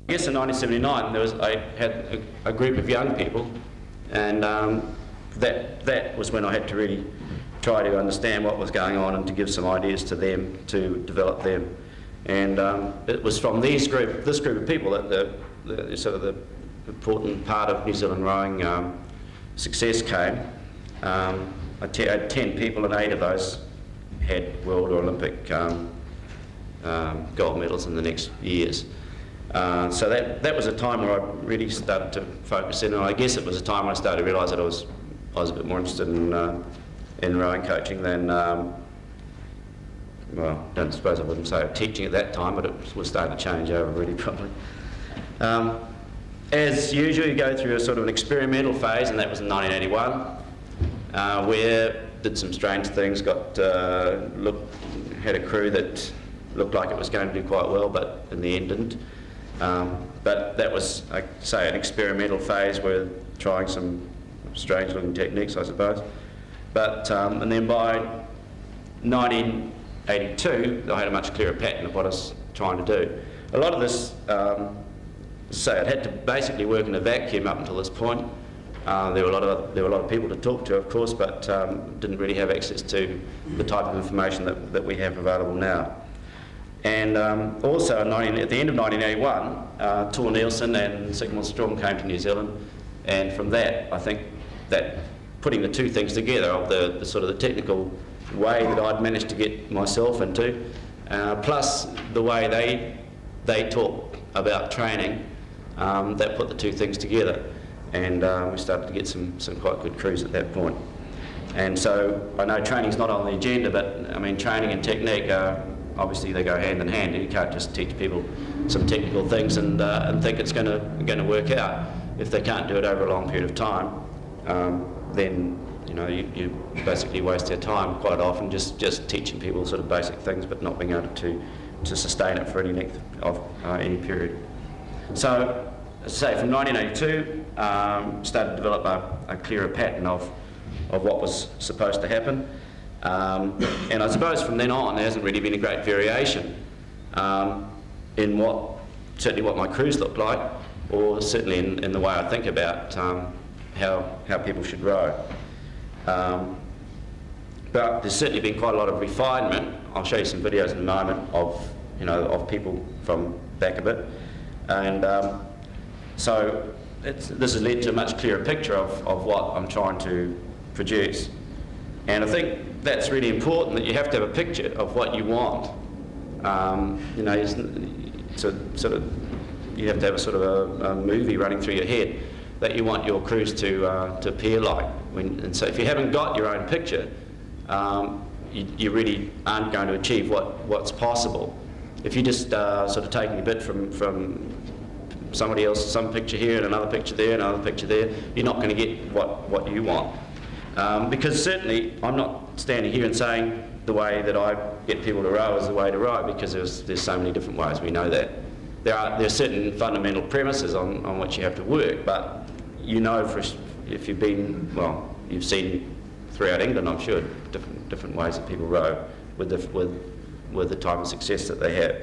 I guess in 1979 I had a group of young people, and that was when I had to really try to understand what was going on and to give some ideas to them, to develop them. And it was from this group of people that the sort of the important part of New Zealand rowing success came. I had 10 people, and 8 of those had world or Olympic gold medals in the next years. So that was a time where I really started to focus in, and I guess it was a time when I started to realise that I was a bit more interested in rowing coaching than, well, I don't suppose I wouldn't say teaching at that time, but it was starting to change over really probably. As usual, you go through a sort of an experimental phase, and that was in 1981, where did some strange things, had a crew that looked like it was going to do quite well, but in the end didn't. But that was, I say, an experimental phase where trying some strange looking techniques, I suppose. But, and then by 1982, I had a much clearer pattern of what I was trying to do. A lot of this, say, I'd had to basically work in a vacuum up until this point. There were a lot of people to talk to, of course, but didn't really have access to the type of information that we have available now. And also at the end of 1981, Tor Nielsen and Sigmund Storm came to New Zealand, and from that, I think that putting the two things together of the sort of the technical way that I'd managed to get myself into, plus the way they talk about training, that put the two things together, and we started to get some quite good crews at that point. And so I know training's not on the agenda, but I mean training and technique obviously they go hand in hand. You can't just teach people some technical things and think it's going to work out. If they can't do it over a long period of time, then you basically waste their time quite often just teaching people sort of basic things, but not being able to sustain it for any length of any period. So, as I say, from 1982, started to develop a clearer pattern of what was supposed to happen. And I suppose from then on, there hasn't really been a great variation in certainly what my crews look like, or certainly in the way I think about how people should row. But there's certainly been quite a lot of refinement. I'll show you some videos in a moment of people from back a bit. And so this has led to a much clearer picture of what I'm trying to produce. And I think that's really important, that you have to have a picture of what you want. You have to have a sort of a movie running through your head that you want your crews to appear like. And so if you haven't got your own picture, you really aren't going to achieve what's possible. If you just sort of taking a bit from somebody else, some picture here and another picture there and another picture there, you're not going to get what you want. Because certainly I'm not standing here and saying the way that I get people to row is the way to row, because there's so many different ways, we know that. There are certain fundamental premises on which you have to work, but if you've been, well, you've seen throughout England, I'm sure, different ways that people row with the type of success that they have.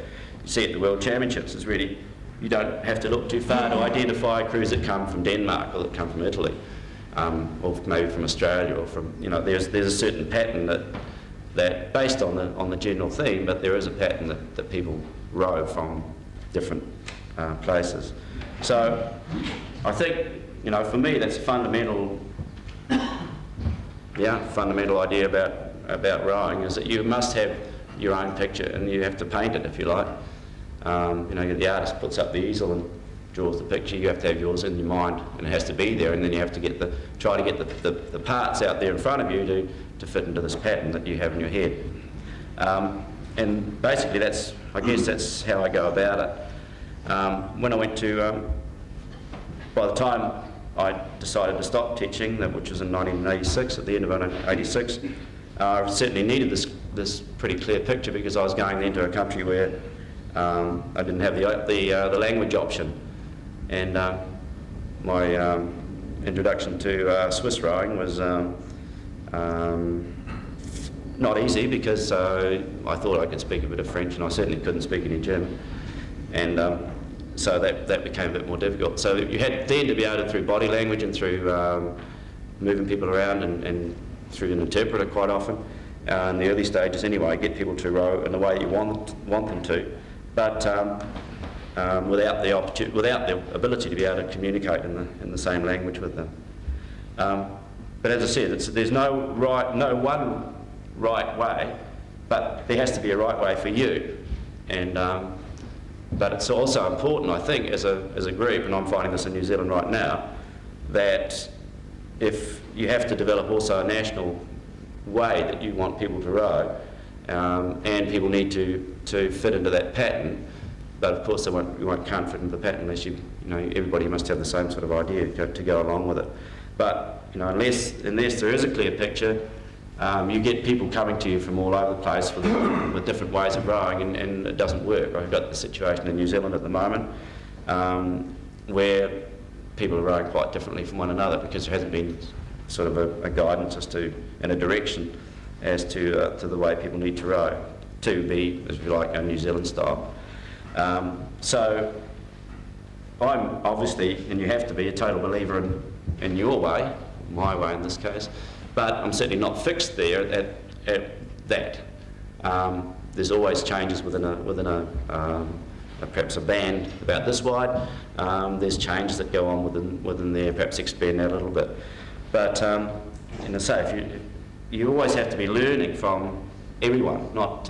You see at the World Championships, it's really, you don't have to look too far to identify crews that come from Denmark or that come from Italy, or maybe from Australia, or from, there's a certain pattern that based on the general theme, but there is a pattern that people row from different places. So I think, for me, that's a fundamental idea about rowing, is that you must have your own picture, and you have to paint it if you like. The artist puts up the easel and draws the picture. You have to have yours in your mind, and it has to be there, and then you have to try to get the parts out there in front of you to fit into this pattern that you have in your head. And basically I guess that's how I go about it. When I went to, by the time I decided to stop teaching, which was in 1986, at the end of 1986, I certainly needed this pretty clear picture, because I was going into a country where I didn't have the language option. And my introduction to Swiss rowing was not easy, because I thought I could speak a bit of French, and I certainly couldn't speak any German. And so that became a bit more difficult. So you had then to be able to, through body language and through moving people around and through an interpreter quite often, in the early stages anyway, get people to row in the way you want them to, but without the ability to be able to communicate in the same language with them. But as I said, there's no one right way, but there has to be a right way for you. And but it's also important, I think, as a group, and I'm finding this in New Zealand right now, that if you have to develop also a national way that you want people to row, and people need to fit into that pattern, but of course you can't fit into the pattern unless everybody must have the same sort of idea to go along with it. But unless there is a clear picture, you get people coming to you from all over the place with different ways of rowing, and it doesn't work. I've got the situation in New Zealand at the moment where people are rowing quite differently from one another because there hasn't been sort of a guidance and a direction as to the way people need to row to be, if you like, a New Zealand style. So I'm obviously, and you have to be, a total believer in your way, my way in this case, but I'm certainly not fixed there at that. There's always changes within perhaps a band about this wide. There's changes that go on within there, perhaps expand out a little bit. But you always have to be learning from everyone, not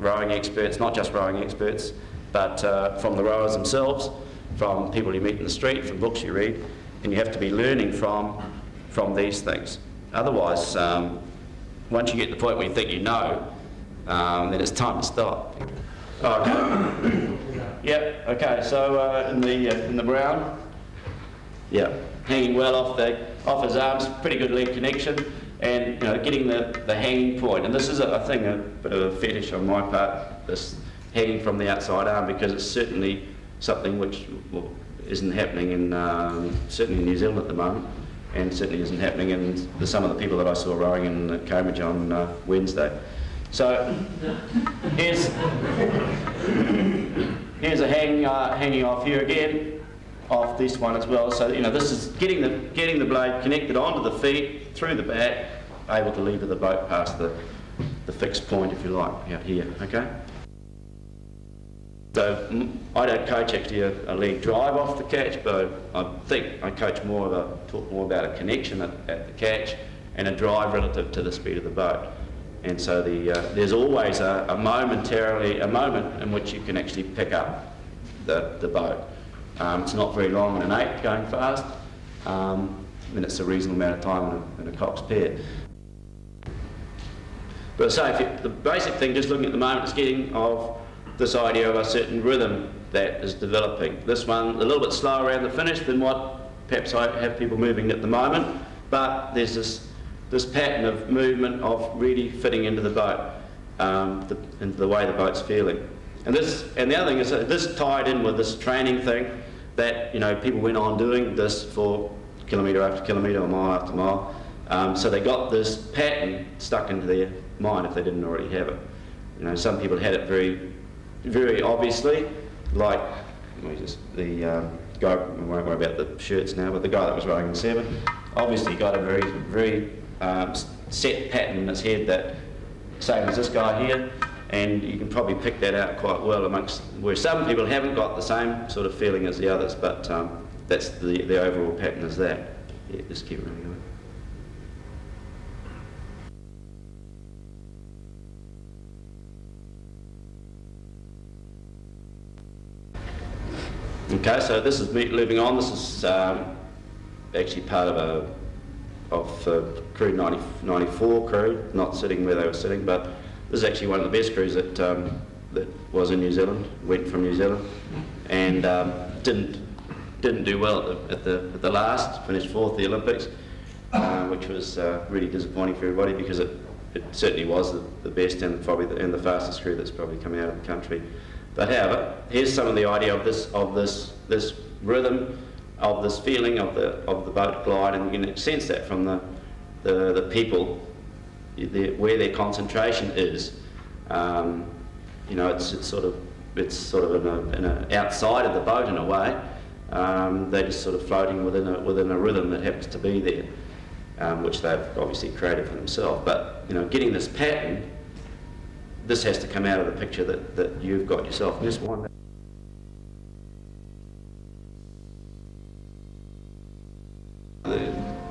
rowing experts, not just rowing experts, but from the rowers themselves, from people you meet in the street, from books you read, and you have to be learning from these things. Otherwise, once you get to the point where you think you know, then it's time to stop. Okay. Yep. Okay. So in the brown, yeah, hanging well off his arms, pretty good leg connection, and getting the hanging point. And this is I think a bit of a fetish on my part, this hanging from the outside arm, because it's certainly something which isn't happening certainly in New Zealand at the moment, and certainly isn't happening in some of the people that I saw rowing in Cambridge on Wednesday. So here's a hanging off here again, off this one as well. So this is getting the blade connected onto the feet, through the back, able to lever the boat past the fixed point, if you like, out here. Okay. So I don't coach actually a leg drive off the catch, but I think I coach talk more about a connection at the catch and a drive relative to the speed of the boat. And so there's always a moment in which you can actually pick up the boat. It's not very long in an 8 going fast, and it's a reasonable amount of time in a Cox pair. But the basic thing, just looking at the moment, is getting of this idea of a certain rhythm that is developing. This one a little bit slower around the finish than what perhaps I have people moving at the moment, but there's this pattern of movement of really fitting into the boat, into the way the boat's feeling. And the other thing is that this tied in with this training thing that people went on doing this for kilometre after kilometre or mile after mile. So they got this pattern stuck into their mind if they didn't already have it. Some people had it very, very obviously, like the guy, we won't worry about the shirts now, but the guy that was rowing in 7 obviously got a very, very set pattern in his head, that same as this guy here, and you can probably pick that out quite well amongst where some people haven't got the same sort of feeling as the others, but that's the overall pattern is that. Yeah, just keep running on. Okay, so this is me moving on. This is actually part of the crew 94 crew, not sitting where they were sitting, but this is actually one of the best crews that was in New Zealand, went from New Zealand, and didn't do well at the last, finished 4th at the Olympics, which was really disappointing for everybody, because it certainly was the best and probably the fastest crew that's probably come out of the country. But however, here's some of the idea of this rhythm, of this feeling of the boat glide, and you can sense that from the people, where their concentration is. It's sort of it's sort of outside of the boat in a way. They're just sort of floating within a rhythm that happens to be there, which they've obviously created for themselves. But getting this pattern, this has to come out of the picture that you've got yourself. Just one.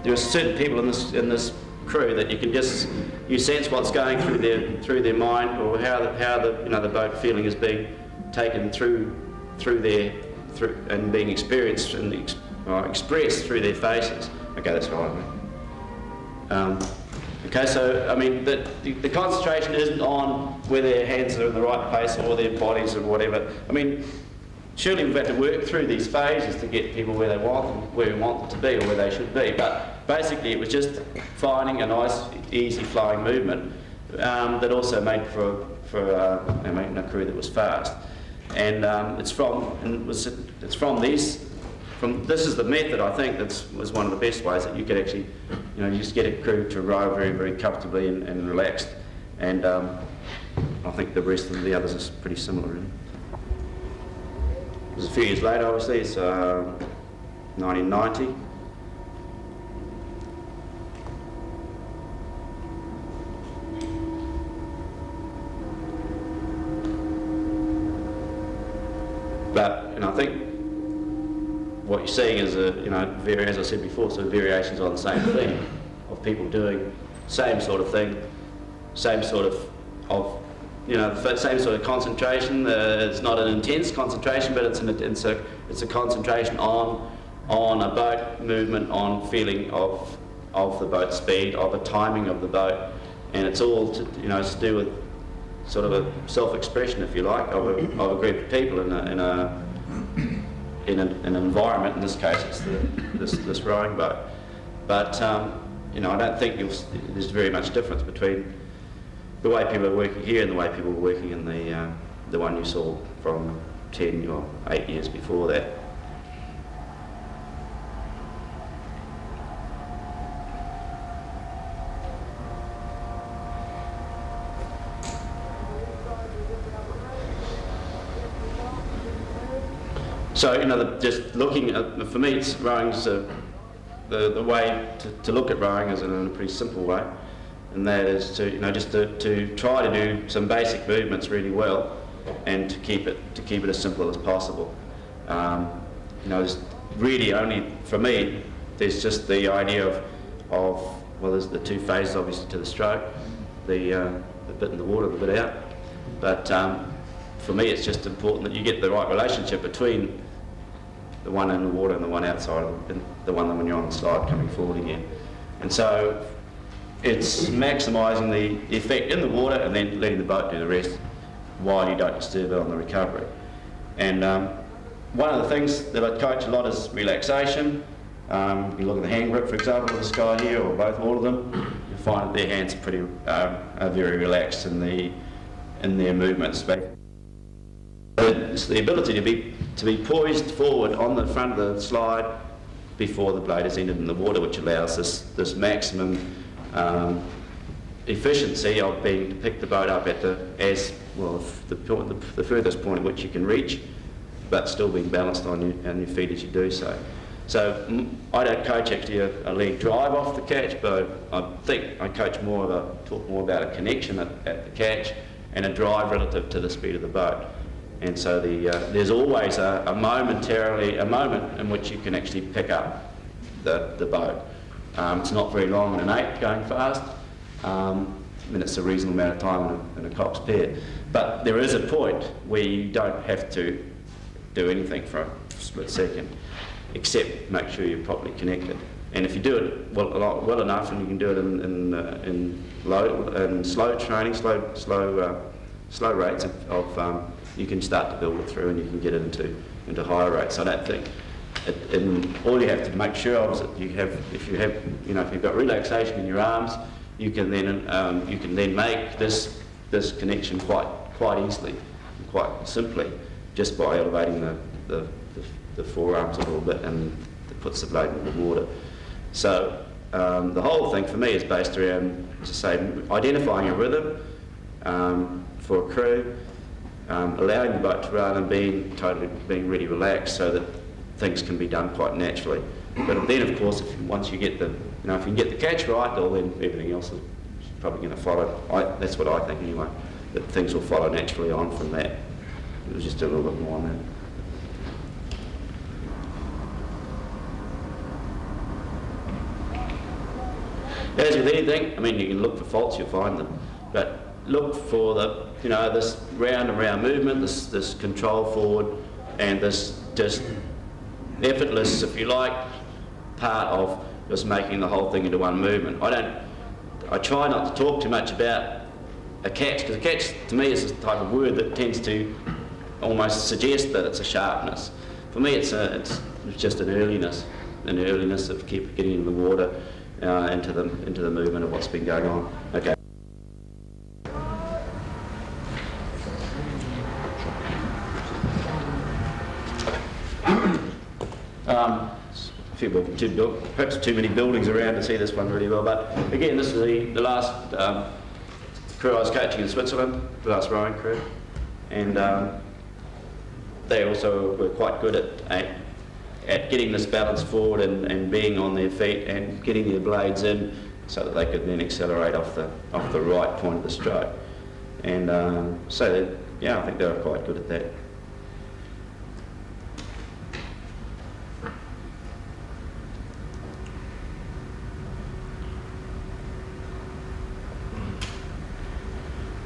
There are certain people in this crew that you sense what's going through their mind, or how the boat feeling is being taken through and being experienced and expressed through their faces. Okay, that's right. Okay, so I mean the concentration isn't on whether their hands are in the right place or their bodies or whatever. I mean, surely we've had to work through these phases to get people where we want them to be or where they should be. But basically, it was just finding a nice, easy flowing movement that also made for making a crew that was fast. And this is the method, I think, was one of the best ways that you could actually, you just get a crew to row very, very comfortably and relaxed. And I think the rest of the others is pretty similar. Really. It was a few years later, obviously. It's 1990. But I think what you're seeing is as I said before, sort of variations on the same theme of people doing same sort of thing, same sort of same sort of concentration. It's not an intense concentration, but it's a concentration on a boat movement, on feeling of the boat speed, of a timing of the boat, and it's all to do with sort of a self-expression, if you like, of a group of people in an environment. In this case, it's this rowing boat. But I don't think there's very much difference between the way people are working here and the way people were working in the one you saw from 10 or 8 years before that. So, just looking at, for me, rowing's the way to look at rowing is in a pretty simple way, and that is to to try to do some basic movements really well, and to keep it as simple as possible. There's really only, for me, there's just the idea of there's the two phases obviously to the stroke, the bit in the water, the bit out, but for me it's just important that you get the right relationship between the one in the water and the one outside, and the one when you're on the slide coming forward again. And so it's maximising the effect in the water and then letting the boat do the rest while you don't disturb it on the recovery. And one of the things that I coach a lot is relaxation. You look at the hand grip, for example, of this guy here, or all of them, you'll find that their hands are very relaxed in their movements. It's the ability to be poised forward on the front of the slide before the blade is entered in the water, which allows this maximum efficiency of being to pick the boat up at the furthest point at which you can reach, but still being balanced on your feet as you do so. So I don't coach actually a leg drive off the catch, but I think I coach talk more about a connection at the catch and a drive relative to the speed of the boat. And so there's always a moment in which you can actually pick up the boat. It's not very long in an 8 going fast. It's a reasonable amount of time in a Cox pair. But there is a point where you don't have to do anything for a split second, except make sure you're properly connected. And if you do it well enough, and you can do it in slow training, slow rates of you can start to build it through, and you can get it into higher rates. I don't think. All you have to make sure of is that if you've got relaxation in your arms, you can then make this connection quite easily, quite simply, just by elevating the forearms a little bit, and it puts the blade in the water. So the whole thing for me is based around, as I say, identifying a rhythm for a crew, allowing the boat to run and being really relaxed so that things can be done quite naturally. But then, of course, once you get the, if you can get the catch right, well, then everything else is probably going to follow. That's what I think anyway, that things will follow naturally on from that. It was just a little bit more on that. As with anything, I mean, you can look for faults, you'll find them, but look for the, this round and round movement, this control forward, and this just effortless, if you like, part of just making the whole thing into one movement. I try not to talk too much about a catch, because a catch to me is a type of word that tends to almost suggest that it's a sharpness. For me, it's just an earliness of keep getting in the water, into the movement of what's been going on. Okay. Perhaps too many buildings around to see this one really well, but again, this is the last crew I was coaching in Switzerland, the last rowing crew, and they also were quite good at getting this balance forward and being on their feet and getting their blades in so that they could then accelerate off the right point of the stroke. And so, I think they were quite good at that.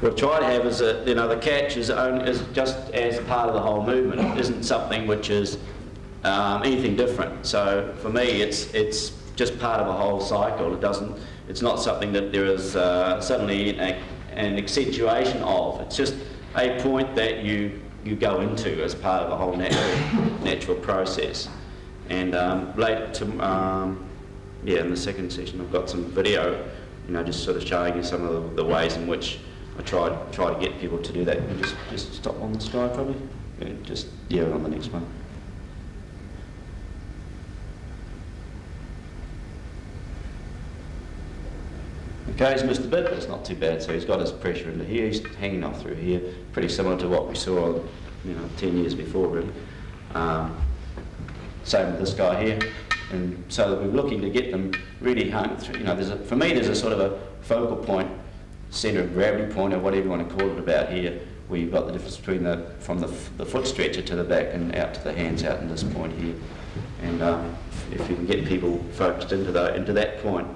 What I've tried to have is that the catch is just as part of the whole movement. It isn't something which is anything different. So for me, it's just part of a whole cycle. It's not something that there is suddenly an accentuation of. It's just a point that you go into as part of a whole natural process. And later, in the second session, I've got some video, just sort of showing you some of the ways in which I try to get people to do that. And just stop on the slide probably. And just on the next one. Okay, he's missed a bit, but it's not too bad. So he's got his pressure into here. He's hanging off through here, pretty similar to what we saw, 10 years before, really. Same with this guy here. And so that we're looking to get them really hung through. For me, there's a sort of a focal point, centre of gravity point, or whatever you want to call it, about here, where you've got the difference between from the foot stretcher to the back and out to the hands out in this point here. And if you can get people focused into that point,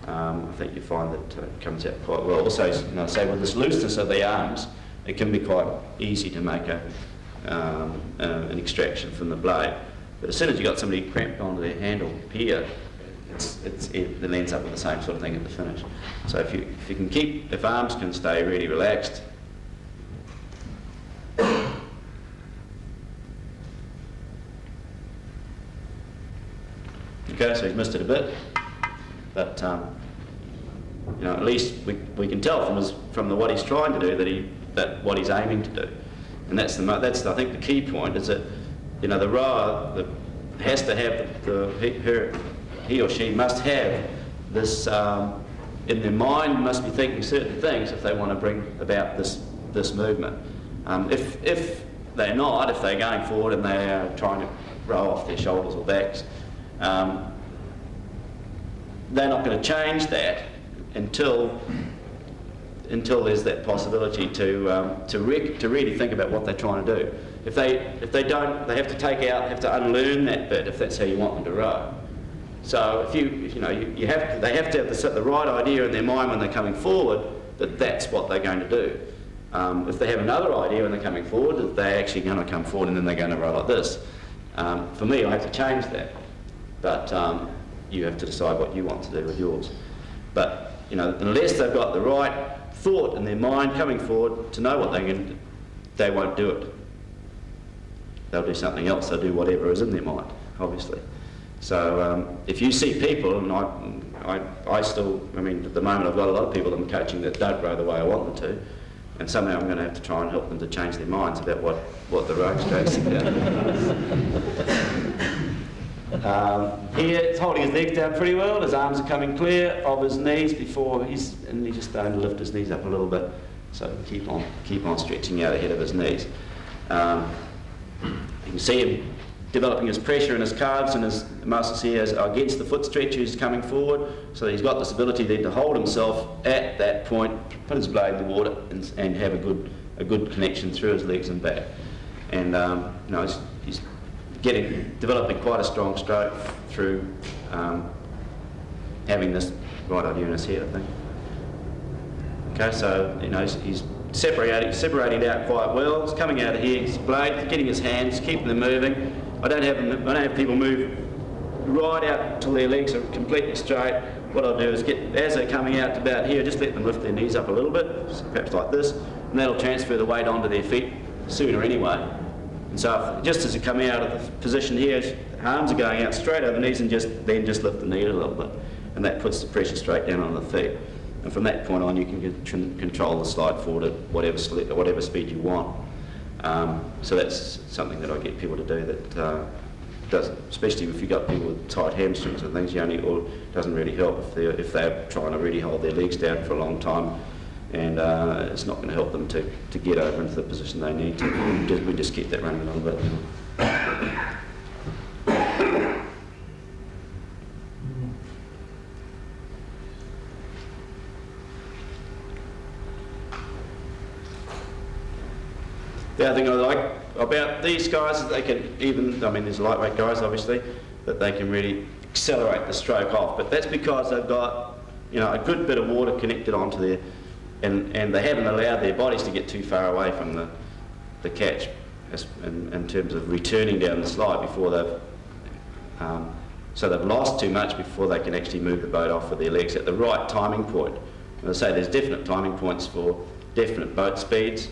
I think you find that it comes out quite well. Also, say with this looseness of the arms, it can be quite easy to make an extraction from the blade. But as soon as you've got somebody cramped onto their handle here, it ends up with the same sort of thing at the finish. So if arms can stay really relaxed, okay, so he's missed it a bit, but at least we can tell from what he's trying to do that what he's aiming to do, and that's I think the key point is that the rower has to have he or she must have this in their mind, must be thinking certain things if they want to bring about this movement. If they're not, if they're going forward and they are trying to row off their shoulders or backs, they're not going to change that until there's that possibility to really think about what they're trying to do. If they don't, they have to unlearn that bit if that's how you want them to row. So they have to have the right idea in their mind when they're coming forward that that's what they're going to do. If they have another idea when they're coming forward, that they're actually going to come forward and then they're going to row like this. For me, I have to change that, but you have to decide what you want to do with yours. But unless they've got the right thought in their mind coming forward to know what they're going to do, they won't do it. They'll do something else. They'll do whatever is in their mind, obviously. So if you see people, and I still, at the moment I've got a lot of people that I'm coaching that don't row the way I want them to, and somehow I'm going to have to try and help them to change their minds about what the rowing stroke's about. Here, it's holding his legs down pretty well. His arms are coming clear of his knees and he's just starting to lift his knees up a little bit. So keep on stretching out ahead of his knees. You can see him developing his pressure in his calves and his muscles here against the foot stretcher who's coming forward. So he's got this ability then to hold himself at that point, put his blade in the water, and have a good connection through his legs and back. And you know, he's developing quite a strong stroke through having this right idea in his head, I think. Okay, so you know he's separating out quite well. He's coming out of here, his blade, getting his hands, keeping them moving. I don't have people move right out till their legs are completely straight. What I'll do is as they're coming out to about here, just let them lift their knees up a little bit, perhaps like this, and that'll transfer the weight onto their feet sooner anyway. And so just as they're coming out of the position here, arms are going out straight over the knees, and just lift the knee a little bit, and that puts the pressure straight down on the feet. And from that point on, you can control the slide forward at whatever speed you want. So that's something that I get people to do that does, especially if you've got people with tight hamstrings and things. Or doesn't really help if they're trying to really hold their legs down for a long time, and it's not going to help them to get over into the position they need to. We just keep that running a little bit. The other thing I like about these guys is they can there's lightweight guys obviously, that they can really accelerate the stroke off, but that's because they've got a good bit of water connected onto their, and they haven't allowed their bodies to get too far away from the catch in terms of returning down the slide before they've, so they've lost too much before they can actually move the boat off with their legs at the right timing point. As I say, there's definite timing points for definite boat speeds,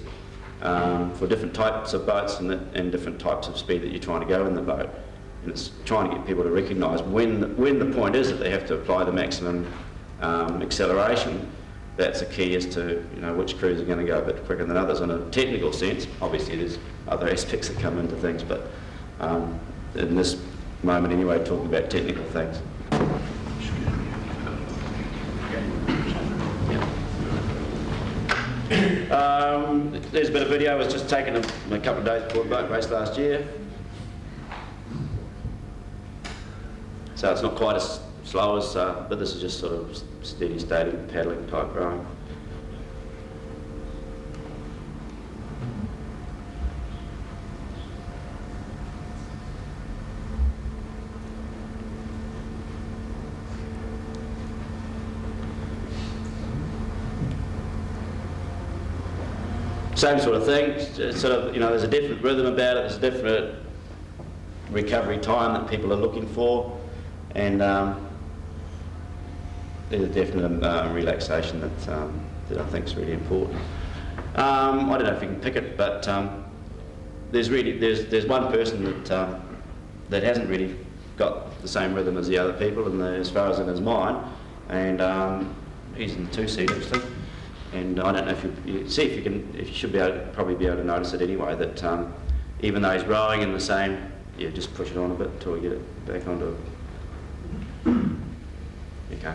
for different types of boats and different types of speed that you're trying to go in the boat. And it's trying to get people to recognise when the point is that they have to apply the maximum acceleration. That's the key as to which crews are going to go a bit quicker than others in a technical sense. Obviously there's other aspects that come into things, but in this moment anyway, talking about technical things. There's a bit of video. I was just taken a couple of days before the boat race last year. So it's not quite as slow as, but this is just sort of steady state paddling type rowing. Same sort of thing. It's sort of, there's a different rhythm about it. There's a different recovery time that people are looking for, and there's a definite relaxation that I think is really important. I don't know if you can pick it, but there's one person that hasn't really got the same rhythm as the other people, as far as in his mind, and he's in the 2-seat actually. And I don't know if you should probably be able to notice it anyway, that even though he's rowing in the same, just push it on a bit until we get it back onto it. Okay.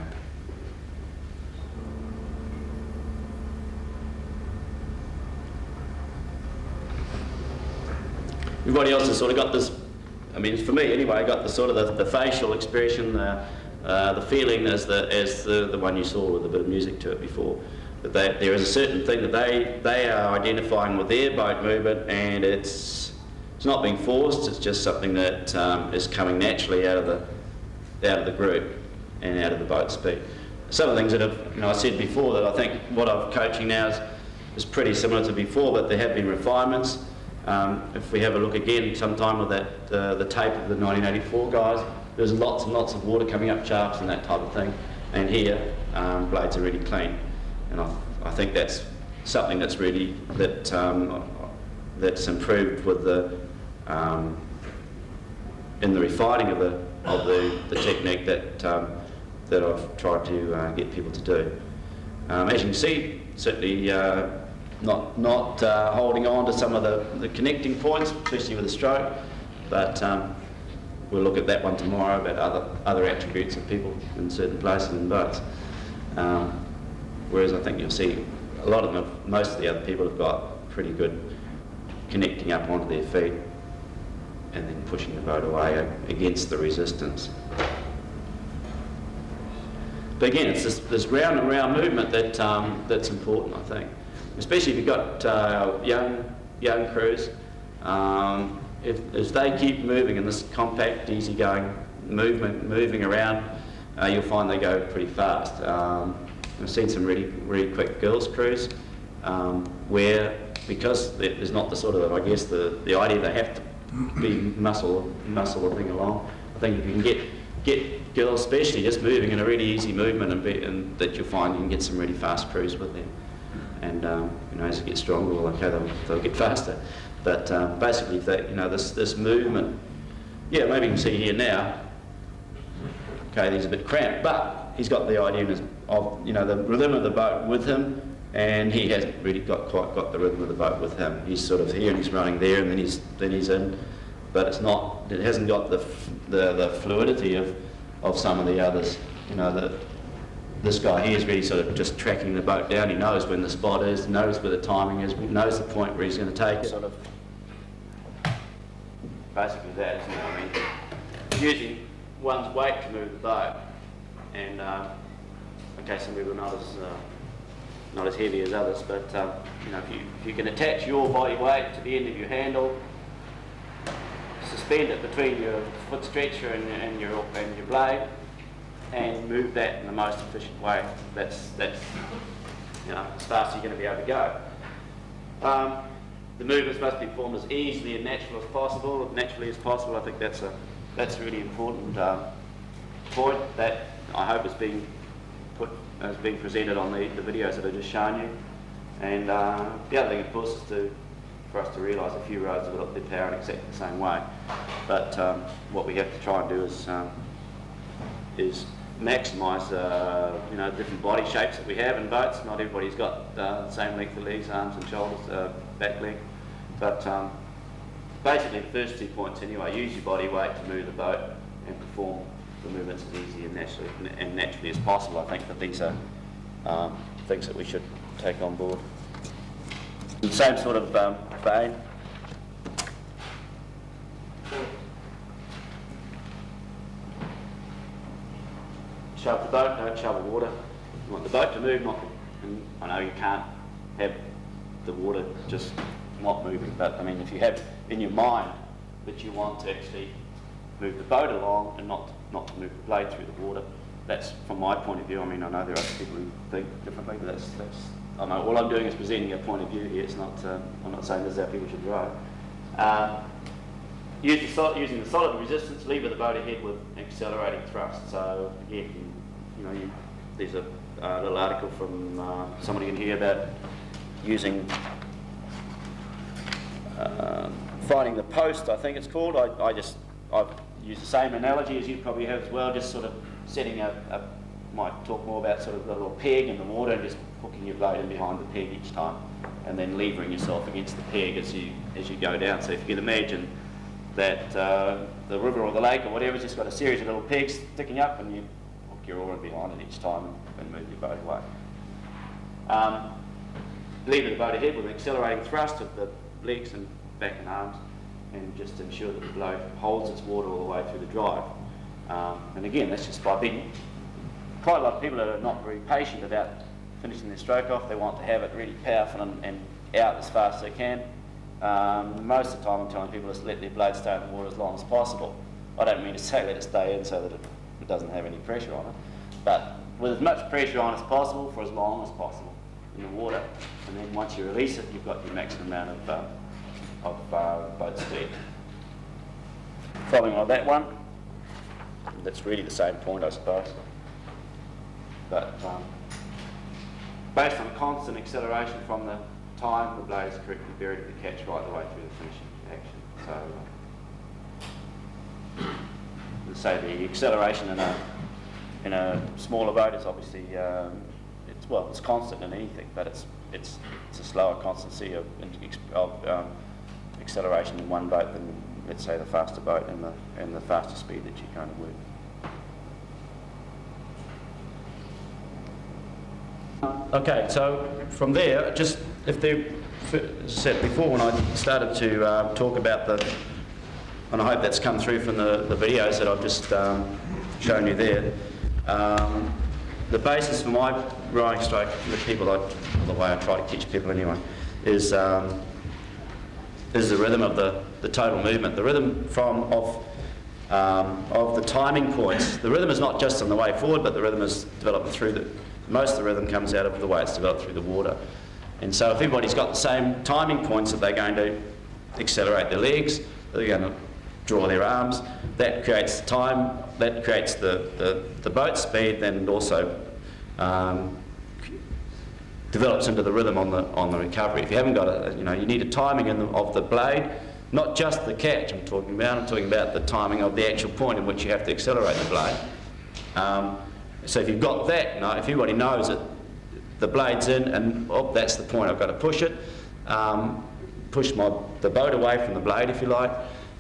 Everybody else has sort of got this, for me anyway, got the sort of the facial expression, the feeling as the one you saw with a bit of music to it before. That there is a certain thing that they are identifying with their boat movement, and it's not being forced. It's just something that is coming naturally out of the group and out of the boat speed. Some of the things that I said before, that I think what I'm coaching now is pretty similar to before, but there have been refinements. If we have a look again sometime with the tape of the 1984 guys, there's lots and lots of water coming up shafts and that type of thing, and here blades are really clean. And I think that's something that's really that's improved with in the refining of the technique that I've tried to get people to do. As you can see, certainly not holding on to some of the connecting points, especially with the stroke, but we'll look at that one tomorrow about other attributes of people in certain places in boats. Whereas I think you'll see a lot of them, most of the other people have got pretty good connecting up onto their feet and then pushing the boat away against the resistance. But again, it's this round and round movement that that's important, I think, especially if you've got young crews. If they keep moving in this compact, easygoing moving around, you'll find they go pretty fast. I've seen some really quick girls' crews where, because there's not the sort of, I guess, the idea they have to be muscle the thing along. I think if you can get girls especially just moving in a really easy movement, and that you'll find you can get some really fast crews with them. And you know, as you get stronger, well, okay, they'll get faster. But basically, if they, you know, this movement, yeah, maybe you can see here now. Okay, he's a bit cramped, but he's got the idea of, you know, the rhythm of the boat with him, and he hasn't really quite got the rhythm of the boat with him. He's sort of here and he's running there, and then he's in, but it hasn't got the fluidity of some of the others. You know, this guy here is really sort of just tracking the boat down. He knows when the spot is, knows where the timing is, knows the point where he's going to take it. Sort of basically that, isn't it? I mean, using one's weight to move the boat, and okay, some people are not as heavy as others, but you know, if you can attach your body weight to the end of your handle, suspend it between your foot stretcher and your blade, and move that in the most efficient way, that's you know, as fast as you're going to be able to go. The movements must be performed as easily and naturally as possible. I think that's a really important point that I hope is being presented on the videos that I've just shown you. And the other thing, of course, is for us to realise a few roads have got their power in exactly the same way. But what we have to try and do is maximise you know, different body shapes that we have in boats. Not everybody's got the same length of legs, arms and shoulders, back leg. But basically, the first 2 points anyway: use your body weight to move the boat and perform the movements as easy and naturally as possible. I think that these are things that we should take on board. In the same sort of vein. Shove the boat, don't shovel water. You want the boat to move, and I know you can't have the water just not moving, but I mean, if you have in your mind that you want to actually move the boat along and not to move the blade through the water, that's from my point of view. I mean, I know there are other people who think differently, but that's I know all I'm doing is presenting a point of view here. It's not, I'm not saying this is how people should row. Using the solid resistance, lever the boat ahead with accelerating thrust. So again, you know, there's a little article from somebody in here about using finding the post, I think it's called. I've used the same analogy as you probably have as well, just sort of setting might talk more about sort of the little peg in the water and just hooking your blade in behind the peg each time, and then levering yourself against the peg as you go down. So if you can imagine that the river or the lake or whatever's just got a series of little pegs sticking up, and you hook your oar in behind it each time and move your boat away. Lever the boat ahead with an accelerating thrust of the legs and back and arms, and just ensure that the boat holds its water all the way through the drive. And again, that's just by being quite a lot of people that are not very patient about finishing their stroke off. They want to have it really powerful and out as fast as they can. Most of the time I'm telling people just let their blade stay in the water as long as possible. I don't mean to say let it stay in so that it doesn't have any pressure on it, but with as much pressure on as possible for as long as possible in the water. And then once you release it, you've got your maximum amount of boat speed. Following on that one, that's really the same point, I suppose. But based on constant acceleration from the time the blade is correctly buried at the catch right the way through the finishing action. So, let's say the acceleration in a smaller boat is obviously it's constant in anything, but it's a slower constancy of acceleration in one boat than, let's say, the faster boat and the faster speed that you're going to work. Okay, so from there, just if they, as I said before, when I started to talk about the, and I hope that's come through from the videos that I've just shown you there, the basis for my rowing stroke, the people the way I try to teach people anyway, is the rhythm of the total movement, the rhythm of the timing points. The rhythm is not just on the way forward, but the rhythm is developed through most of the rhythm comes out of the way it's developed through the water. And so if everybody's got the same timing points that they're going to accelerate their legs, they're going to draw their arms, that creates time, that creates the boat speed, then also develops into the rhythm on the recovery. If you haven't got you need a timing of the blade, not just the catch I'm talking about the timing of the actual point in which you have to accelerate the blade. So if you've got that, if everybody knows that the blade's in and that's the point, I've got to push it, push the boat away from the blade if you like,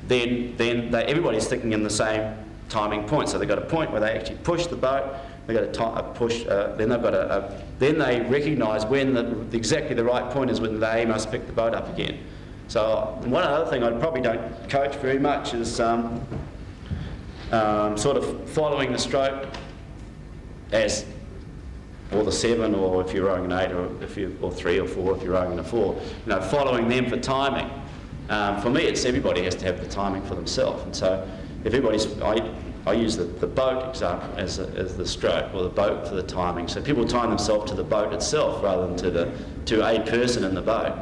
then everybody's thinking in the same timing point. So they've got a point where they actually push the boat, they've got a push, then they've got then they recognise when exactly the right point is when they must pick the boat up again. So one other thing I probably don't coach very much is sort of following the stroke as, or the 7, or if you're rowing an 8, or 3 or 4 if you're rowing a 4, following them for timing. For me, it's everybody has to have the timing for themselves, and so if everybody's, I use the boat example as the stroke, or the boat for the timing. So people time themselves to the boat itself rather than to a person in the boat.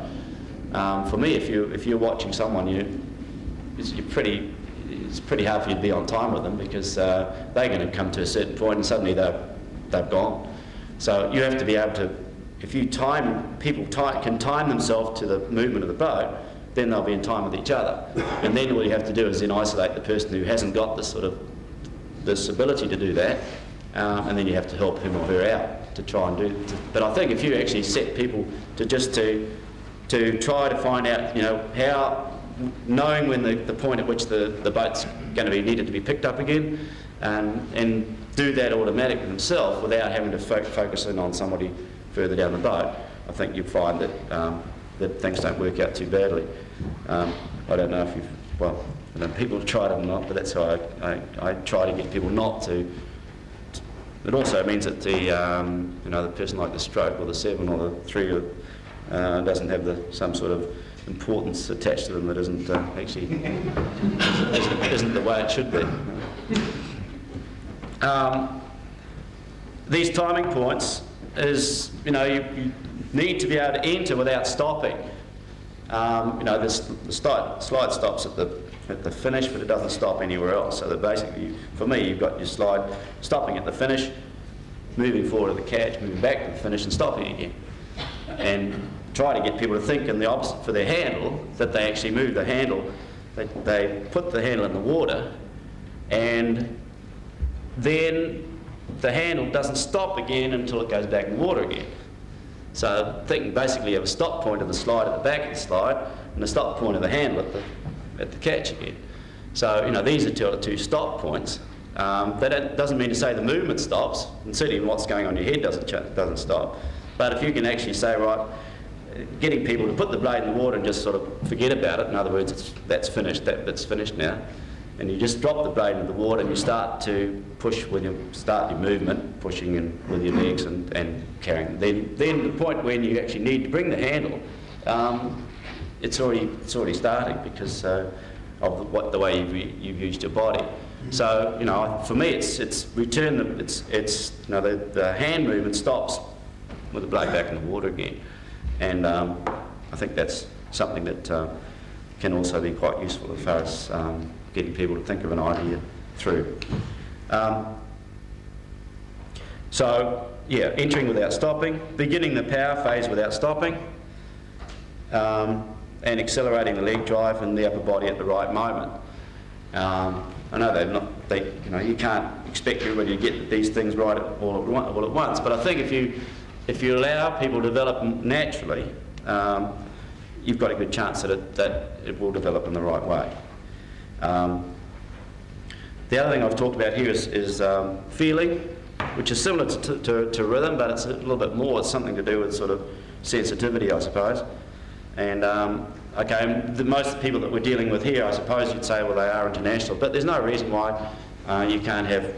For me, if you're watching someone, it's pretty hard for you to be on time with them, because they're going to come to a certain point and suddenly they've gone. So you have to be able to, if you people can time themselves to the movement of the boat, then they'll be in time with each other. And then all you have to do is then isolate the person who hasn't got this ability to do that, and then you have to help him or her out to try and do. But I think if you actually set people to to try to find out, how, knowing when the point at which the boat's going to be needed to be picked up again, and do that automatically themselves without having to focus in on somebody further down the boat, I think you'll find that things don't work out too badly. I don't know if people have tried it or not, but that's how I try to get people not to. It also means that the person like the stroke or the 7 or the 3 doesn't have some sort of importance attached to them that isn't actually isn't the way it should be. These timing points is, you need to be able to enter without stopping. The slide stops at the finish, but it doesn't stop anywhere else. So that basically, for me, you've got your slide stopping at the finish, moving forward to the catch, moving back to the finish, and stopping again. And try to get people to think in the opposite for their handle, that they actually move the handle. They put the handle in the water, and then the handle doesn't stop again until it goes back in the water again. So thinking basically of a stop point of the slide at the back of the slide, and a stop point of the handle at the catch again. So these are two stop points. That doesn't mean to say the movement stops, and certainly what's going on in your head doesn't stop. But if you can actually say, right, getting people to put the blade in the water and just sort of forget about it, in other words, that's finished, that bit's finished now, and you just drop the blade into the water and you start to push when you start your movement, pushing with your legs and carrying. Then the point when you actually need to bring the handle, it's already starting because of the way you've used your body. So for me, it's return the hand movement stops with the blade back in the water again, and I think that's something that can also be quite useful as far as getting people to think of an idea through. Entering without stopping, beginning the power phase without stopping, and accelerating the leg drive and the upper body at the right moment. I know you can't expect everybody to get these things right all at once, but I think if you allow people to develop naturally, you've got a good chance that it will develop in the right way. The other thing I've talked about here is feeling. which is similar to rhythm, but it's a little bit more. It's something to do with sort of sensitivity, I suppose. And okay, most people that we're dealing with here, I suppose you'd say, well, they are international, but there's no reason why you can't have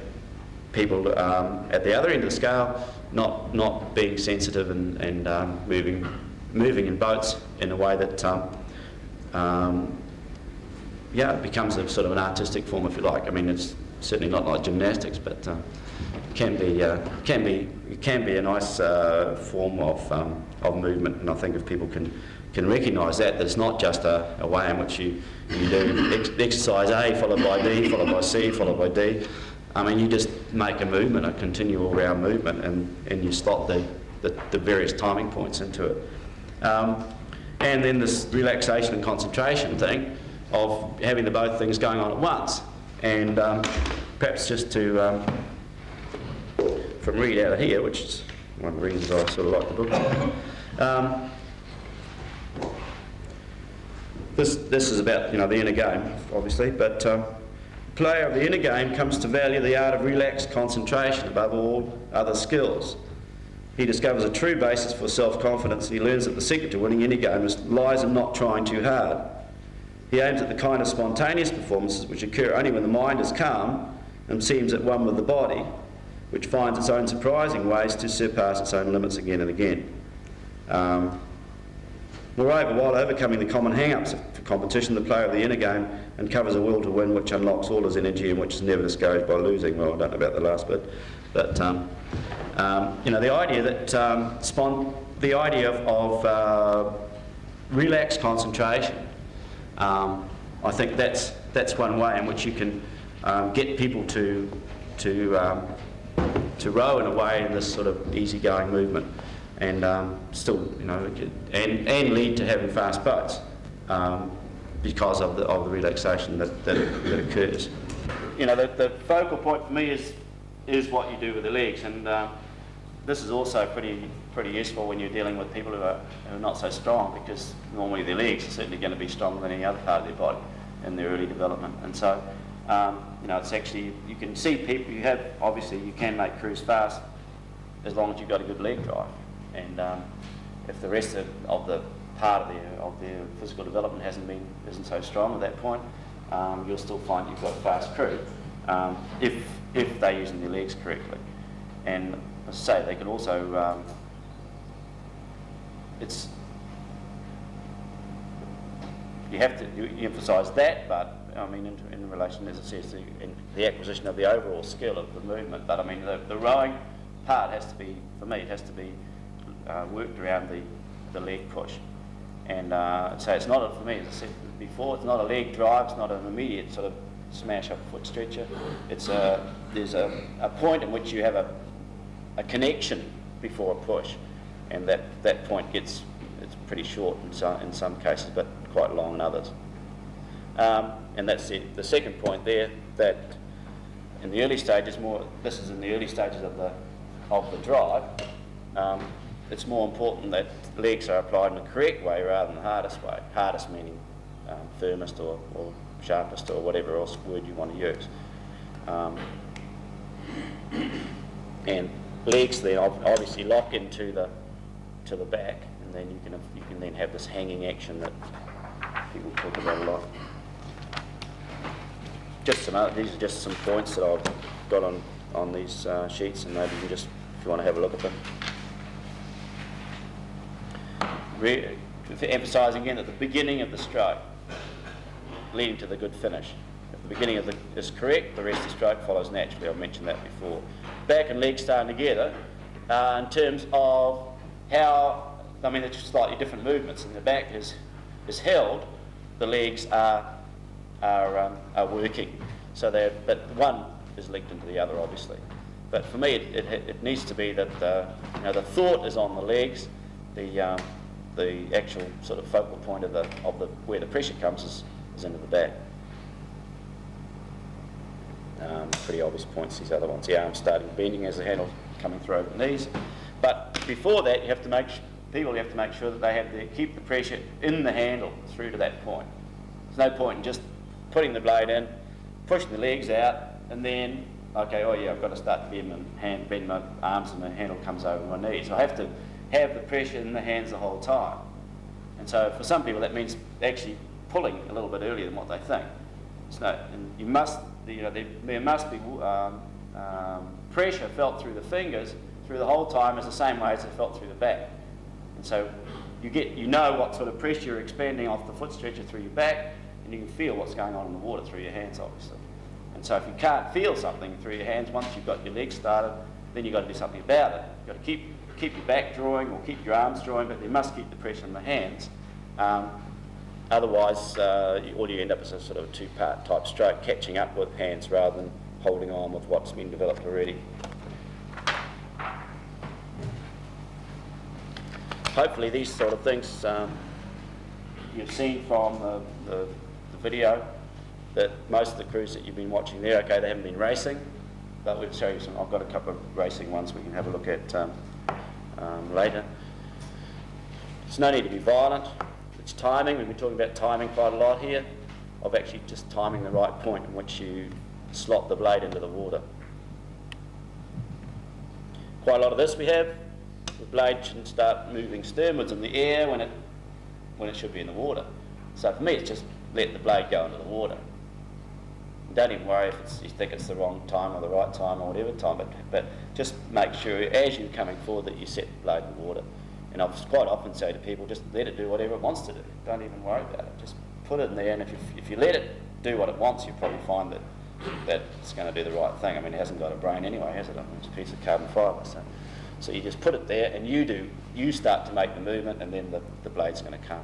people at the other end of the scale not being sensitive and moving in boats in a way that yeah, it becomes a sort of an artistic form, if you like. I mean, it's certainly not like gymnastics, but it can be a nice form of movement. And I think if people can recognise that it's not just a way in which you do exercise A followed by B followed by C followed by D. I mean, you just make a movement, a continual round movement, and you slot the various timing points into it. And then this relaxation and concentration thing of having the both things going on at once. And perhaps just to, from read out of here, which is one of the reasons I sort of like the book. This is about, you know, the inner game, obviously, but player of the inner game comes to value the art of relaxed concentration above all other skills. He discovers a true basis for self-confidence. He learns that the secret to winning any game lies in not trying too hard. He aims at the kind of spontaneous performances which occur only when the mind is calm and seems at one with the body, which finds its own surprising ways to surpass its own limits again and again. Moreover, while overcoming the common hang-ups for competition, the player of the inner game uncovers a will to win which unlocks all his energy and which is never discouraged by losing. Well, I don't know about the last bit, but you know, the idea that the idea of relaxed concentration, I think that's one way in which you can get people to row in a way in this sort of easygoing movement, and still, you know, and lead to having fast boats because of the relaxation that occurs. You know, the focal point for me is what you do with the legs, and this is also pretty useful when you're dealing with people who are not so strong, because normally their legs are certainly going to be stronger than any other part of their body in their early development. And so, you know, it's actually, you can see people, obviously you can make crews fast as long as you've got a good leg drive. And if the rest of the part of their physical development isn't so strong at that point, you'll still find you've got a fast crew if they're using their legs correctly. And as I say, they can also, you have to emphasise that, but I mean in relation, as it says, to the acquisition of the overall skill of the movement. But I mean the rowing part has to be, for me, it has to be worked around the leg push. And so it's not, for me, as I said before, it's not a leg drive, it's not an immediate sort of smash up foot stretcher. It's there's a point in which you have a connection before a push, and that point it's pretty short in some cases, but quite long in others. And that's the second point there, that in the early stages, this is in the early stages of the drive, it's more important that legs are applied in the correct way rather than the hardest way. Hardest meaning firmest or sharpest or whatever else word you want to use. And legs then obviously lock into the back, and then you can then have this hanging action that people talk about a lot. These are just some points that I've got on these sheets, and maybe you can just, if you want to have a look at them. Emphasising again at the beginning of the stroke, leading to the good finish. If the beginning is correct, the rest of the stroke follows naturally. I've mentioned that before. Back and legs starting together in terms of how, I mean, it's slightly different movements. And the back is held, the legs are working. So but one is linked into the other, obviously. But for me, it needs to be that the thought is on the legs. The actual sort of focal point of where the pressure comes is into the back. Pretty obvious points, these other ones. The arms starting bending as the handle coming through over the knees. But before that, people have to make sure that they keep the pressure in the handle through to that point. There's no point in just putting the blade in, pushing the legs out, and then okay, oh yeah, I've got to start to bend my arms and the handle comes over my knees. So I have to have the pressure in the hands the whole time. And so for some people that means actually pulling a little bit earlier than what they think. So, and you must, there must be pressure felt through the fingers through the whole time as the same way as it felt through the back. And so you know what sort of pressure you're expanding off the foot stretcher through your back, and you can feel what's going on in the water through your hands, obviously. And so if you can't feel something through your hands once you've got your legs started, then you've got to do something about it. You've got to keep your back drawing or keep your arms drawing, but you must keep the pressure in the hands. Otherwise, all you end up is a sort of a two-part type stroke, catching up with hands rather than holding on with what's been developed already. Hopefully these sort of things you've seen from the video, that most of the crews that you've been watching there, okay, they haven't been racing, but we'll show you some. I've got a couple of racing ones we can have a look at later. There's no need to be violent. It's timing. We've been talking about timing quite a lot here, of actually just timing the right point in which you slot the blade into the water. Quite a lot of this we have. The blade shouldn't start moving sternwards in the air when it should be in the water. So for me, it's just let the blade go into the water. Don't even worry if you think it's the wrong time or the right time or whatever time, but just make sure as you're coming forward that you set the blade in the water. And I've quite often say to people, just let it do whatever it wants to do. Don't even worry about it. Just put it in there, and if you let it do what it wants, you'll probably find that it's going to do the right thing. I mean, it hasn't got a brain anyway, has it? I mean, it's a piece of carbon fibre. So you just put it there, and you start to make the movement, and then the blade's going to come.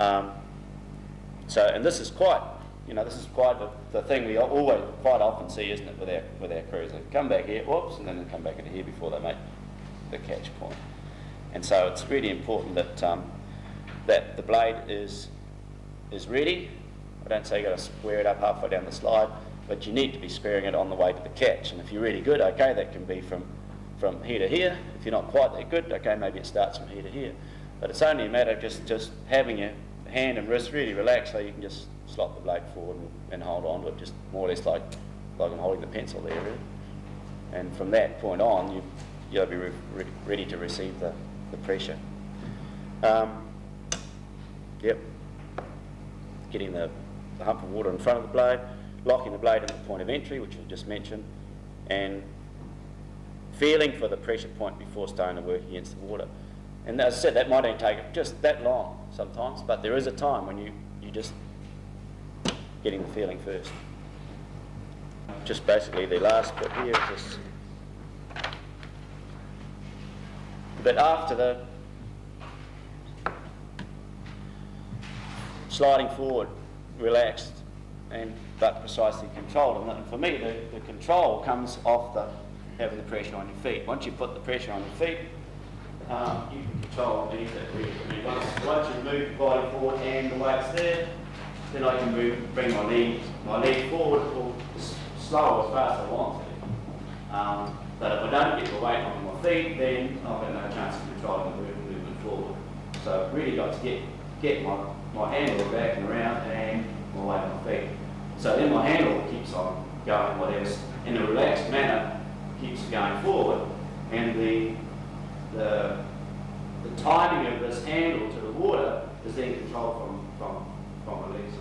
And this is quite, the thing we always quite often see, isn't it, with our crews? They come back here, whoops, and then they come back into here before they make the catch point. And so it's really important that the blade is ready. I don't say you've got to square it up halfway down the slide, but you need to be squaring it on the way to the catch. And if you're really good, okay, that can be from here to here. If you're not quite that good, okay, maybe it starts from here to here. But it's only a matter of just having your hand and wrist really relaxed so you can just slot the blade forward and hold on to it, just more or less like I'm holding the pencil there, really. And from that point on, you'll be ready to receive the pressure. Yep. Getting the hump of water in front of the blade, locking the blade at the point of entry, which we just mentioned, and feeling for the pressure point before starting to work against the water. And as I said, that might only take just that long sometimes, but there is a time when you just getting the feeling first. Just basically the last bit here is this. But after the sliding forward, relaxed, but precisely controlled. And for me, the control comes off having the pressure on your feet. Once you put the pressure on your feet, you can control anything really. I mean, once you move the body forward and the weight's there, then I can bring my leg forward or slow as fast as I want to. But if I don't get the weight on my feet, then I've got no chance of controlling the movement forward. So I've really got to get my handle back and around and my weight on my feet. So then my handle keeps on going, whatever, in a relaxed manner, keeps going forward, and the timing of this handle to the water is then controlled from my legs.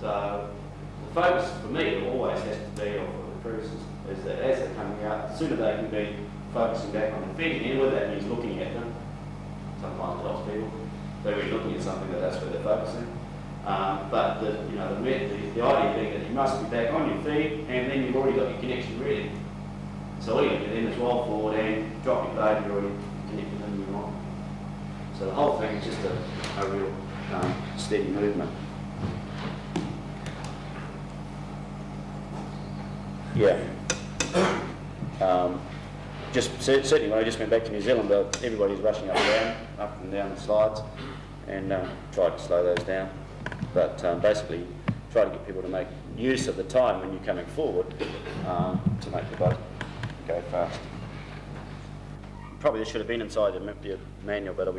So the focus for me always has to be, or for the crews, is that as they're coming out, the sooner they can be focusing back on the feet, and with that means looking at them. Sometimes it helps people. They're really looking at something that's where they're focusing. But the idea being that you must be back on your feet, and then you've already got your connection ready. So all you do then is roll forward and drop your blade, you're already connected and move on. So the whole thing is just a real steady movement. Yeah. Certainly when I just went back to New Zealand, everybody's rushing up and down the slides, and tried to slow those down. But basically, try to get people to make use of the time when you're coming forward to make the boat go fast. Probably this should have been inside the manual, but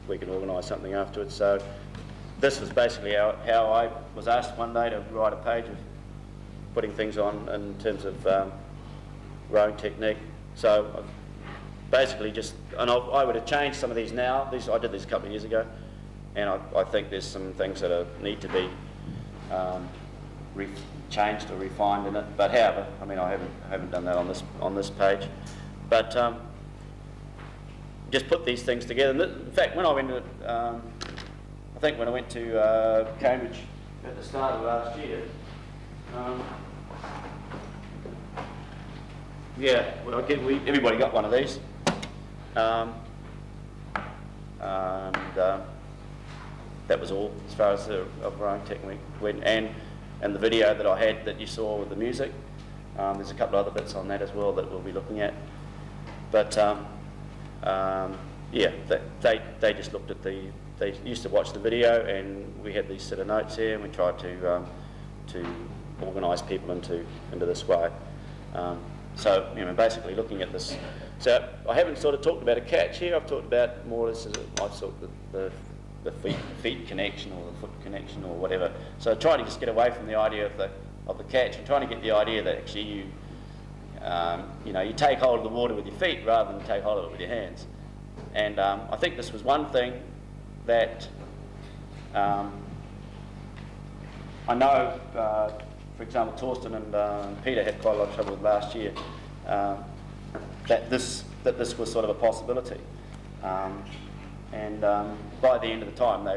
we can organise something afterwards. So this was basically how I was asked one day to write a page of putting things on in terms of rowing technique. So I've basically just, and I would have changed some of these now. I did these a couple of years ago, and I think there's some things that need to be changed or refined in it. But however, I mean, I haven't done that on this page. But just put these things together. And in fact, when I went to, I think when I went to Cambridge at the start of last year, yeah, well, everybody got one of these. That was all as far as the rowing technique went, and the video that I had that you saw with the music. There's a couple of other bits on that as well that we'll be looking at. But yeah, they just looked at they used to watch the video, and we had these set of notes here, and we tried to organise people into this way. So, you know, basically looking at this. So I haven't sort of talked about a catch here. I've talked about more or less I've sort of the feet connection or the foot connection or whatever. So trying to just get away from the idea of the catch and trying to get the idea that actually you know, you take hold of the water with your feet rather than take hold of it with your hands. And I think this was one thing that I know, for example, Torsten and Peter had quite a lot of trouble with last year, that this was sort of a possibility. And by the end of the time,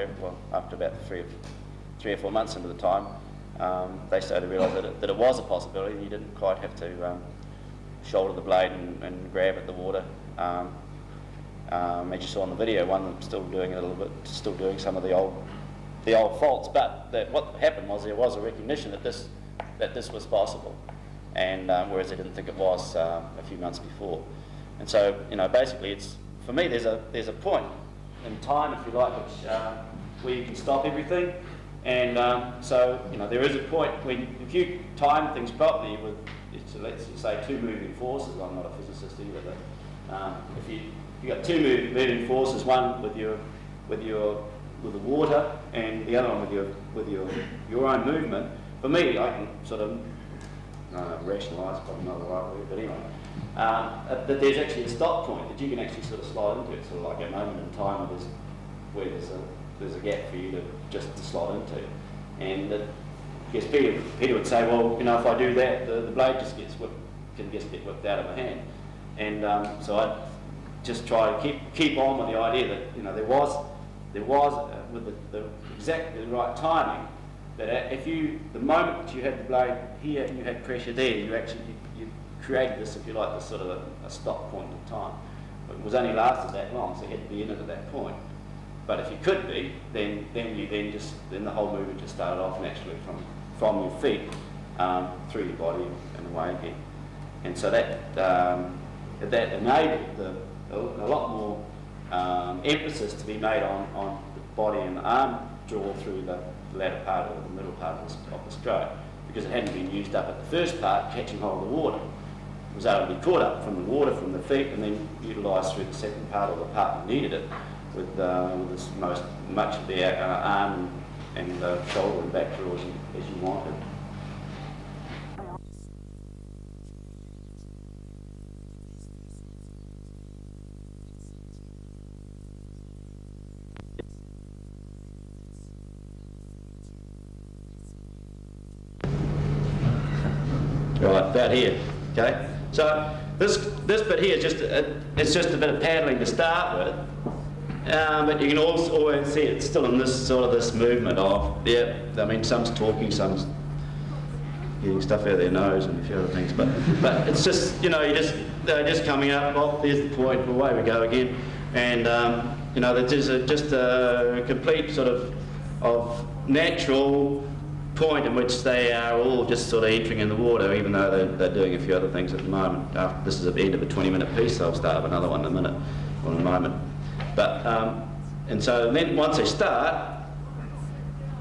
after about three or 4 months into the time, they started to realise that it was a possibility, and you didn't quite have to shoulder the blade and grab at the water. As you saw in the video, one of them still doing it a little bit, still doing some of the old faults. But what happened was there was a recognition that this was possible, and whereas they didn't think it was a few months before. And so, you know, basically, it's for me there's a point in time, if you like, where you can stop everything. And so, you know, there is a point when if you time things properly with, let's say, two moving forces. I'm not a physicist either, but if you got two moving forces, one with the water and the other one with your own movement. For me, I can sort of rationalise, probably not the right word, but anyway, that there's actually a stop point that you can actually sort of slide into. It's sort of like a moment in time where there's a gap for you to slide into. And I guess Peter would say, well, you know, if I do that, the blade just can get whipped out of my hand. And so I just try to keep on with the idea that, you know, there was with the exactly the right timing, that the moment that you had the blade here and you had pressure there, you created this, if you like, this sort of a stop point in time. But it was only lasted that long, so you had to be in it at that point. But if you could be, then the whole movement just started off naturally from your feet through your body and away again. And so that enabled a lot more emphasis to be made on the body and the arm draw through the latter part or the middle part of the stroke, because it hadn't been used up at the first part, catching hold of the water. It was able to be caught up from the water, from the feet, and then utilised through the second part or the part that needed it with much of the arm and shoulder and back draws as you wanted. Right, about here, okay? So this bit here it's just a bit of paddling to start with, but you can also always see it's still in this movement of, yeah, I mean, some's talking, some's getting stuff out of their nose and a few other things, but it's just, you know, they're just coming up, oh, there's the point, away we go again, and you know, there's just a complete sort of natural point in which they are all just sort of entering in the water, even though they're doing a few other things at the moment. This is the end of a 20-minute piece, so I'll start up another one in a minute or in a moment. But and so then once they start,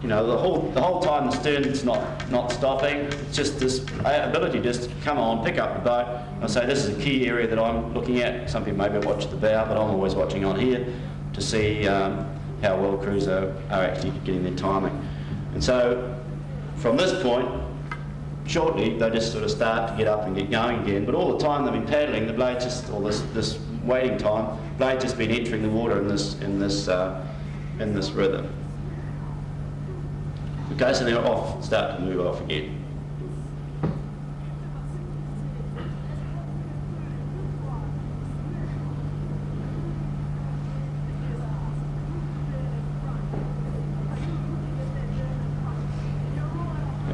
you know, the whole time the stern's not stopping. It's just this ability just to come on, pick up the boat. I say this is a key area that I'm looking at. Some people maybe watch the bow, but I'm always watching on here to see how well crews are actually getting their timing. And so from this point, shortly they just sort of start to get up and get going again. But all the time they've been paddling, the blade just, or this waiting time, blade just been entering the water in this rhythm. Okay, so they're off, start to move off again.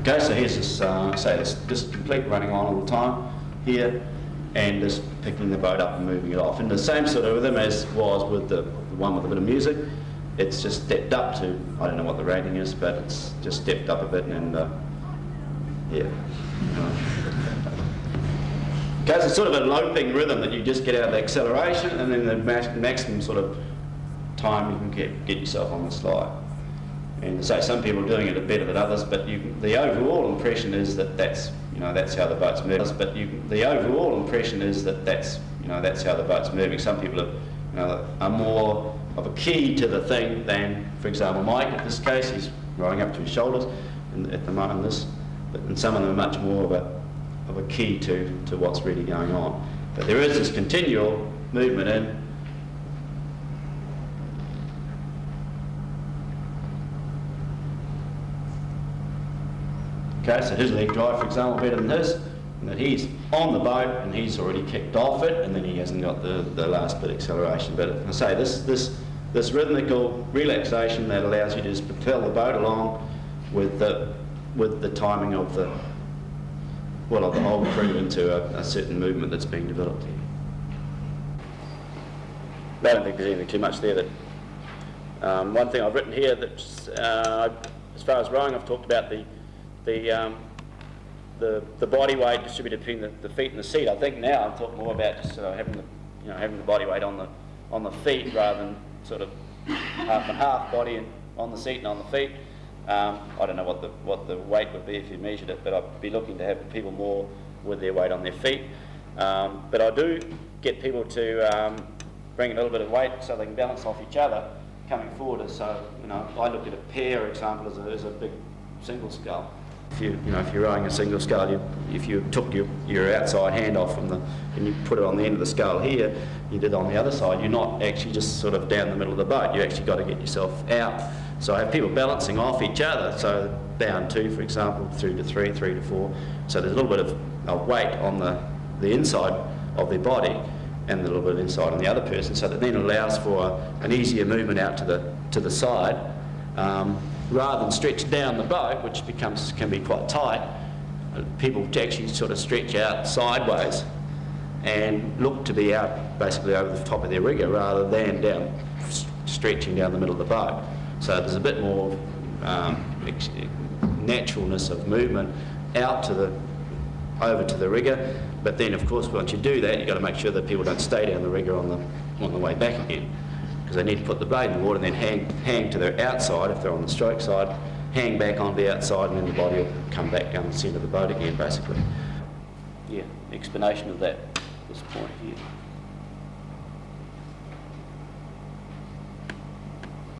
Okay, so here's this, say this complete running on all the time here, and just picking the boat up and moving it off. And the same sort of rhythm as was with the one with a bit of music. It's just stepped up to, I don't know what the rating is, but it's just stepped up a bit, and yeah. Okay, so it's sort of a loping rhythm that you just get out of the acceleration, and then the maximum sort of time you can get yourself on the slide. And say some people are doing it better than others, but the overall impression is that that's how the boat's moving. But the overall impression is that that's how the boat's moving. Some people are more of a key to the thing than, for example, Mike. In this case, he's rowing up to his shoulders, at the moment and some of them are much more of a key to what's really going on. But there is this continual movement in. Okay, so his leg drive, for example, better than his, and that he's on the boat and he's already kicked off it, and then he hasn't got the last bit of acceleration. But I say this rhythmical relaxation that allows you to just propel the boat along with the timing of the whole crew into a certain movement that's being developed here. I don't think there's anything too much there. That one thing I've written here that, as far as rowing, I've talked about the body weight distributed between the feet and the seat. I think now I'm talking more about just having the body weight on the feet rather than sort of half and half body on the seat and on the feet. I don't know what the weight would be if you measured it, but I'd be looking to have people more with their weight on their feet. But I do get people to bring a little bit of weight so they can balance off each other coming forward. So I looked at a pair example as a big single scull. If you're rowing a single scull, if you took your outside hand off and you put it on the end of the scull here, you did it on the other side, you're not actually just sort of down the middle of the boat. You actually got to get yourself out. So I have people balancing off each other. So down 2, for example, through to 3, 3 to 4. So there's a little bit of weight on the inside of their body and a little bit of inside on the other person. So that then allows for an easier movement out to the side. Rather than stretch down the boat, which can be quite tight, people actually sort of stretch out sideways and look to be out basically over the top of their rigger rather than stretching down the middle of the boat. So there's a bit more naturalness of movement out over to the rigger. But then, of course, once you do that, you've got to make sure that people don't stay down the rigger on the way back again. Because they need to put the blade in the water and then hang to their outside if they're on the stroke side, hang back on the outside, and then the body will come back down the centre of the boat again, basically. Yeah, explanation of that, this point here.